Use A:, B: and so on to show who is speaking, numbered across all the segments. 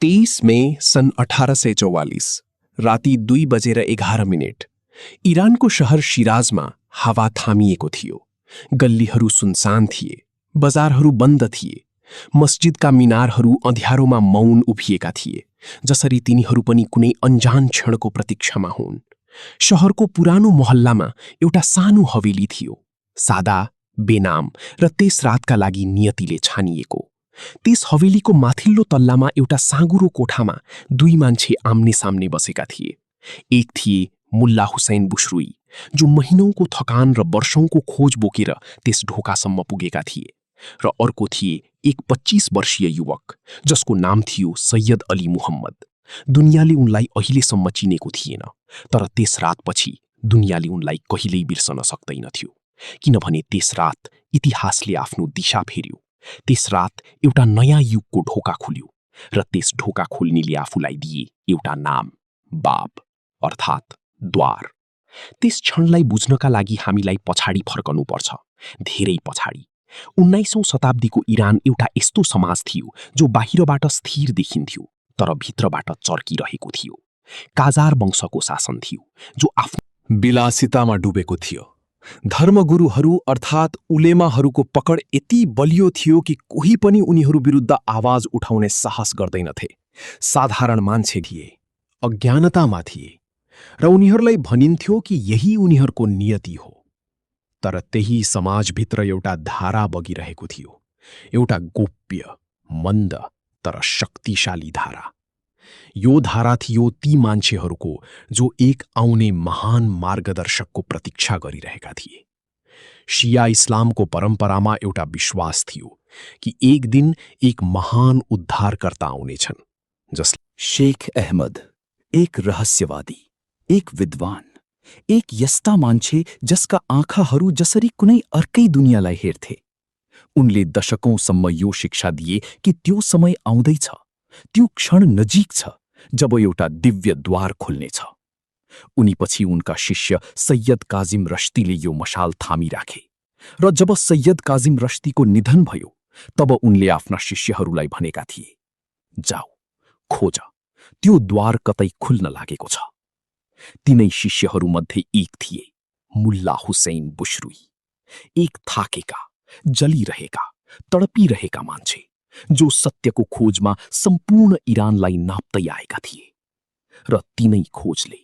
A: 23 मई सन् 1844 राति 2:11 इरानको शहर शिराजमा हावा थामिएको थियो। गल्लीहरू सुनसान थिए, बजारहरू बन्द थिए, मस्जिदका मिनारहरू अँध्यारोमा मौन उभिएका थिए, जसरी तिनीहरू पनि कुनै अन्जान क्षणको प्रतीक्षामा हुन्। शहरको पुरानो मोहल्लामा एउटा सानो हवेली थियो, सादा, बेनाम र त्यस रातका लागि नियतिले छानिएको। त्यस हवेलीको माथिल्लो तल्लामा एउटा साँगुरो कोठामा दुई मान्छे आम्ने सामने बसेका थिए। एक थिए मुल्ला हुसैन बुश्रुई, जो महिनौंको थकान र वर्षौंको खोज बोकेर त्यस ढोकासम्म पुगेका थिए, र अर्को थिए एक 25 वर्षीय युवक, जसको नाम थियो सैयद अली मुहम्मद। दुनियाँले उनलाई अहिलेसम्म चिनेको थिएन, तर त्यस रातपछि दुनियाँले उनलाई कहिल्यै बिर्सन सक्दैनथ्यो, किनभने त्यस रात इतिहासले आफ्नो दिशा फेर्यो। त्यस रात एउटा नयाँ युगको ढोका खुल्यो, र त्यस ढोका खोल्नेले आफूलाई दिए एउटा नाम, बाब, अर्थात् द्वार। त्यस क्षणलाई बुझ्नका लागि हामीलाई पछाडि फर्कनुपर्छ, धेरै पछाडि। 19औं शताब्दीको इरान एउटा यस्तो समाज थियो जो बाहिरबाट स्थिर देखिन्थ्यो, तर भित्रबाट चर्किरहेको थियो। काजार वंशको शासन थियो, जो आफ्नो
B: विलासितामा डुबेको थियो। धर्मगुरुहरू अर्थात् उलेमाहरूको पकड यति बलियो थियो कि कोही पनि उनीहरू विरुद्ध आवाज उठाउने साहस गर्दैनथे। साधारण मान्छे थिए, अज्ञानतामा थिए, र उनीहरूलाई भनिन्थ्यो कि यही उनीहरूको नियति हो। तर त्यही समाजभित्र एउटा धारा बगिरहेको थियो, एउटा गोप्य, मन्द तर शक्तिशाली धारा। यो धारा थियो ती मान्छेहरूको जो एक आउने महान मार्गदर्शकको प्रतीक्षा गरिरहेका थिए। शिया इस्लामको परम्परामा एउटा विश्वास थियो कि एक दिन एक महान उद्धारकर्ता आउनेछन्, जसले
C: शेख अहमद, एक रहस्यवादी, एक विद्वान, एक यस्ता मान्छे जसका आँखाहरू जसरी कुनै अर्कै दुनियाँलाई हेर्थे। उनले दशकौंसम्म यो शिक्षा दिए कि त्यो समय आउँदैछ, त्यो क्षण नजिक छ जब एउटा दिव्य द्वार खुल्नेछ। उनीपछि उनका शिष्य सैयद काजिम रश्तीले यो मशाल थामिराखे, र जब सैयद काजिम रश्तीको निधन भयो, तब उनले आफ्ना शिष्यहरूलाई भनेका थिए, जाऊ, खोज, त्यो द्वार कतै खुल्न लागेको छ। तिनै शिष्यहरूमध्ये एक थिए मुल्ला हुसैन बुश्रुई, एक थाकेका, जलिरहेका, तडपिरहेका मान्छे, जो सत्यको खोजमा सम्पूर्ण इरानलाई नाप्दै आएका थिए। र तिनै खोजले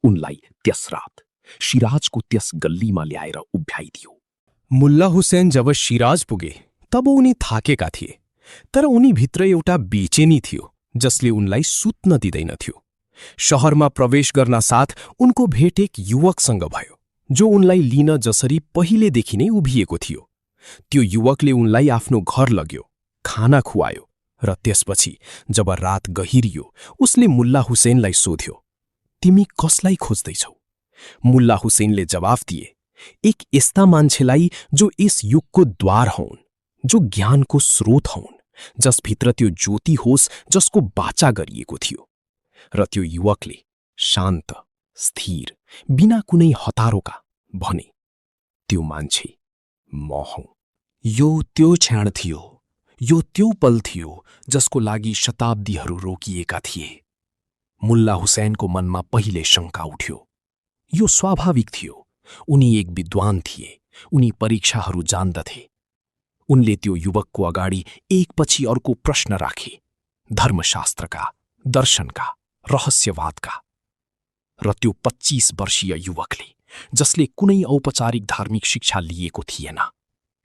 C: उनलाई त्यस रात शिराजको त्यस गल्लीमा ल्याएर उभ्याइदियो।
B: मुल्ला हुसैन जब शिराज पुगे तब उनी थाकेका थिए, तर उनीभित्र एउटा बेचेनी थियो जसले उनलाई सुत्न दिँदैनथ्यो। शहरमा प्रवेश गर्न साथ उनको भेट एक युवकसँग भयो, जो उनलाई लिन जसरी पहिलेदेखि नै उभिएको थियो। त्यो युवकले उनलाई आफ्नो घर लग्यो, खाना खुवायो, र त्यसपछि जब रात गहिरियो उसले मुल्ला हुसैनलाई सोध्यो, तिमी कसलाई खोज्दैछौ? मुल्ला हुसैनले जवाफ दिए, एक यस्ता मान्छेलाई जो यस युगको द्वार हुन्, जो ज्ञानको स्रोत हुन्, जसभित्र त्यो ज्योति होस् जसको बाचा गरिएको थियो। र त्यो युवकले शान्त, स्थिर, बिना कुनै हतारोका भने, त्यो मान्छे म हुँ। यो त्यो क्षण थियो, यो त्यो पल थियो जसको लागि शताब्दीहरू रोकिएका थिए। मुल्ला हुसैनको मनमा पहिले शङ्का उठ्यो। यो स्वाभाविक थियो, उनी एक विद्वान थिए, उनी परीक्षाहरू जान्दथे। उनले त्यो युवकको अगाडि एकपछि अर्को प्रश्न राखे, धर्मशास्त्रका, दर्शनका, रहस्यवादका। र त्यो 25 वर्षीय युवकले, जसले कुनै औपचारिक धार्मिक शिक्षा लिएको थिएन,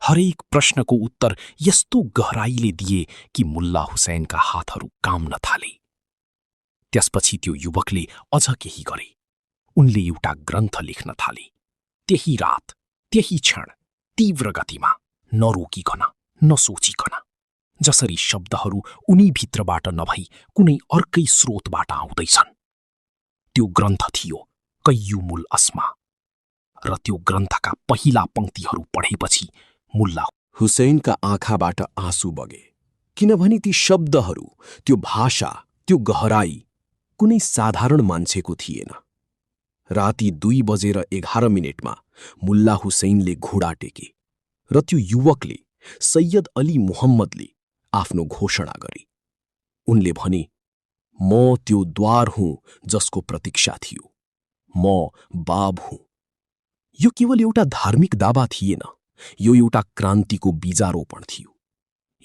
B: हरेक प्रश्नको उत्तर यस्तो गहराईले दिए कि मुल्ला हुसैनका हातहरू काम्न थाले। त्यसपछि त्यो युवकले अझ केही गरे, उनले एउटा ग्रन्थ लेख्न थाले। त्यही रात, त्यही क्षण, तीव्र गतिमा, नरोकिकन, नसोचिकन, जसरी शब्दहरू उनी भित्रबाट नभई कुनै अर्कै स्रोतबाट आउँदैछन्। त्यो ग्रन्थ थियो कय्युमुल अस्मा, र त्यो ग्रन्थका पहिला पंक्तिहरू पढेपछि मुल्ला
D: हुसैनका आँखाबाट आँसु बगे, किनभने ती शब्दहरू, त्यो भाषा, त्यो गहराई कुनै साधारण मान्छेको थिएन। राति 2:11 मुल्ला हुसैनले घोडा टेके, र त्यो युवकले, सैयद अली मुहम्मदले आफ्नो घोषणा गरे। उनले भने, म त्यो द्वार हुँ जसको प्रतीक्षा थियो। म बाब हुँ। यो केवल एउटा धार्मिक दावा थिएन, यो एउटा क्रान्तिको बीजारोपण थियो।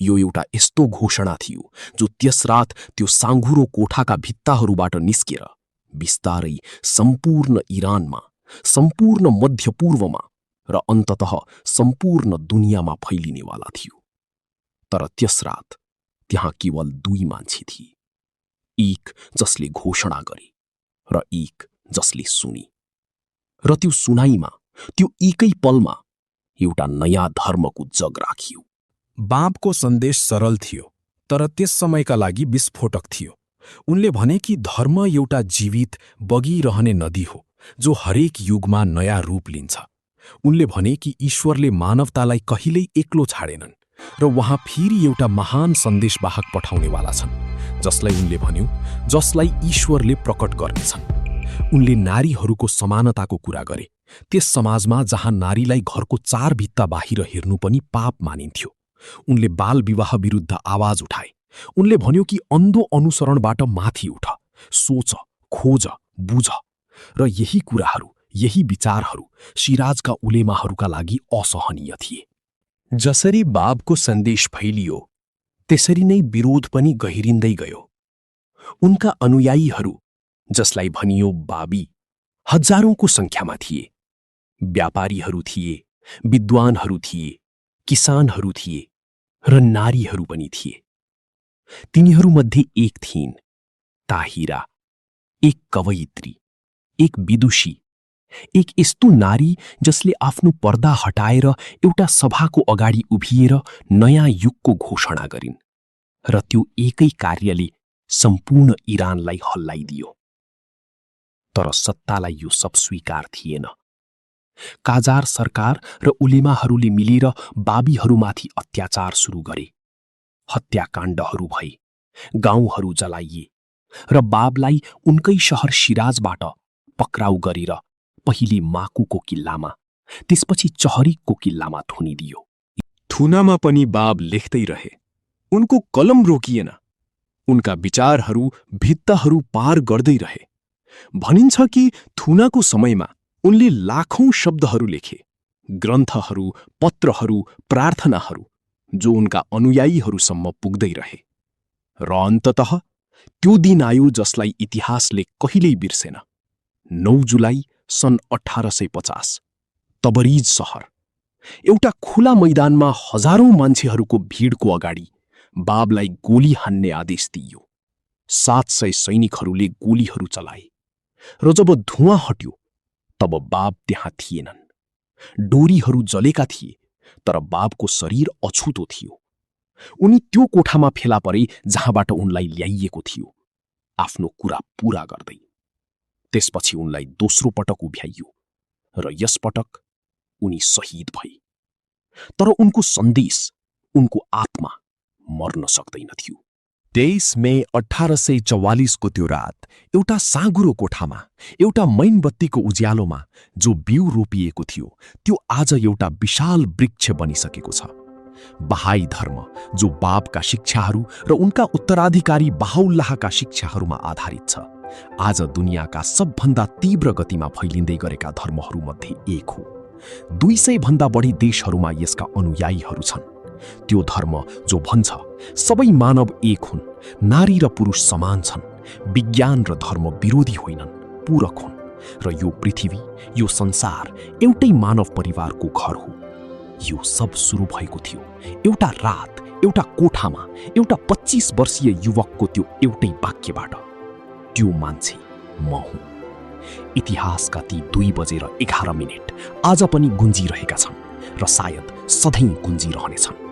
D: यो एउटा यस्तो घोषणा थियो जो त्यस रात त्यो साँघुरो कोठाका भित्ताहरूबाट निस्केर बिस्तारै सम्पूर्ण इरानमा, सम्पूर्ण मध्यपूर्वमा र अन्ततः सम्पूर्ण दुनियाँमा फैलिनेवाला थियो। तर त्यस रात त्यहाँ केवल 2 मान्छे थिए, एक जसले घोषणा गरे र एक जसले सुने। र त्यो सुनाइमा, त्यो एकै पलमा एउटा नयाँ धर्मको जग राखियो।
B: बाबको सन्देश सरल थियो, तर त्यस समयका लागि विस्फोटक थियो। उनले भने कि धर्म एउटा जीवित बगिरहने नदी हो जो हरेक युगमा नयाँ रूप लिन्छ। उनले भने कि ईश्वरले मानवतालाई कहिल्यै एक्लो छाडेनन् र उहाँ फेरि एउटा महान सन्देशवाहक पठाउनेवाला छन्, जसलाई उनले भन्यो, जसलाई ईश्वरले प्रकट गर्नेछन्। उनले नारीहरूको समानताको कुरा गरे, त्यस समाजमा जहाँ नारीलाई घरको 4 भित्ता बाहिर हेर्नु पनि पाप मानिन्थ्यो। उनले बाल विवाह विरुद्ध आवाज उठाए। उनले भन्यो कि अन्धो अनुसरणबाट माथि उठ, सोच, खोज, बुझ। र यही कुराहरू, यही विचारहरू शिराजका उलेमाहरूका लागि असहनीय थिए।
A: जसरी बाबको सन्देश फैलियो, त्यसरी नै विरोध पनि गहिरिँदै गयो। उनका अनुयायीहरू, जसलाई भनियो बाबी, हजारौंको संख्यामा थिए। व्यापारीहरू थिए, विद्वानहरू थिए, किसानहरू थिए र नारीहरू पनि थिए। तिनीहरूमध्ये एक थिइन् ताहिरा, एक कवयित्री, एक विदुषी, एक यस्तो नारी जसले आफ्नो पर्दा हटाएर एउटा सभाको अगाडि उभिएर नयाँ युगको घोषणा गरिन् र त्यो एकै कार्यले सम्पूर्ण इरानलाई हल्लाइदियो। तर सत्तालाई यो सब स्वीकार थिएन। काजार सरकार र उलेमाहरूले मिलेर बाबीहरूमाथि अत्याचार सुरु गरे। हत्याकाण्डहरू भए, गाउँहरू जलाइए र बाबलाई उनकै शहर शिराजबाट पक्राउ गरेर पहिले माकुको किल्लामा, त्यसपछि चहरिकको किल्लामा थुनिदियो।
D: थुनामा पनि बाब लेख्दै रहे। उनको कलम रोकिएन। उनका विचारहरू भित्ताहरू पार गर्दै रहे। भनिन्छ कि थुनाको समयमा उनले लाखौं शब्दहरू लेखे, ग्रन्थहरू, पत्रहरू, प्रार्थनाहरू, जो उनका अनुयायीहरूसम्म पुग्दै रहे। र अन्ततः त्यो दिन आयो जसलाई इतिहासले कहिल्यै बिर्सेन। 9 जुलाई सन् 1850, तबरिज सहर। एउटा खुला मैदानमा हजारौं मान्छेहरूको भिडको अगाडि बाबलाई गोली हान्ने आदेश दिइयो। 700 सैनिकहरूले गोलीहरू चलाए र जब धुवाँ हट्यो तब बाब त्यहाँ थिएनन्। डोरीहरू जलेका थिए, तर बाबको शरीर अछुतो थियो। उनी त्यो कोठामा फेला परे जहाँबाट उनलाई ल्याइएको थियो, आफ्नो कुरा पूरा गर्दै। त्यसपछि उनलाई दोस्रो पटक उभ्याइयो र यसपटक उनी शहीद भए। तर उनको सन्देश, उनको आत्मा मर्न सक्दैनथ्यो।
C: 23 मे 1844 को त्यो रात एउटा साँघुरो कोठामा, एउटा मैनबत्तीको उज्यालोमा जो बिउ रोपिएको थियो, त्यो आज एउटा विशाल वृक्ष बनिसकेको छ। बहाई धर्म, जो बाबका शिक्षाहरू र उनका उत्तराधिकारी बहाउल्लाहका शिक्षाहरूमा आधारित छ, आज दुनियाँका सबभन्दा तीव्र गतिमा फैलिँदै गरेका धर्महरूमध्ये एक हो। 200 भन्दा बढी देशहरूमा यसका अनुयायीहरू छन्। त्यो धर्म जो भन्छ सबै मानव एक हुन्, नारी र पुरुष समान छन्, विज्ञान र धर्म विरोधी होइनन्, पूरक हुन्, र यो पृथ्वी, यो संसार एउटै मानव परिवारको घर हो। यो सब सुरु भएको थियो एउटा रात, एउटा कोठामा, एउटा 25 वर्षीय युवकको त्यो एउटै वाक्यबाट। त्यो मान्छे म हुँ। इतिहासका ती 2:11 आज पनि गुन्जिरहेका छन् र सायद सधैँ गुन्जिरहनेछन्।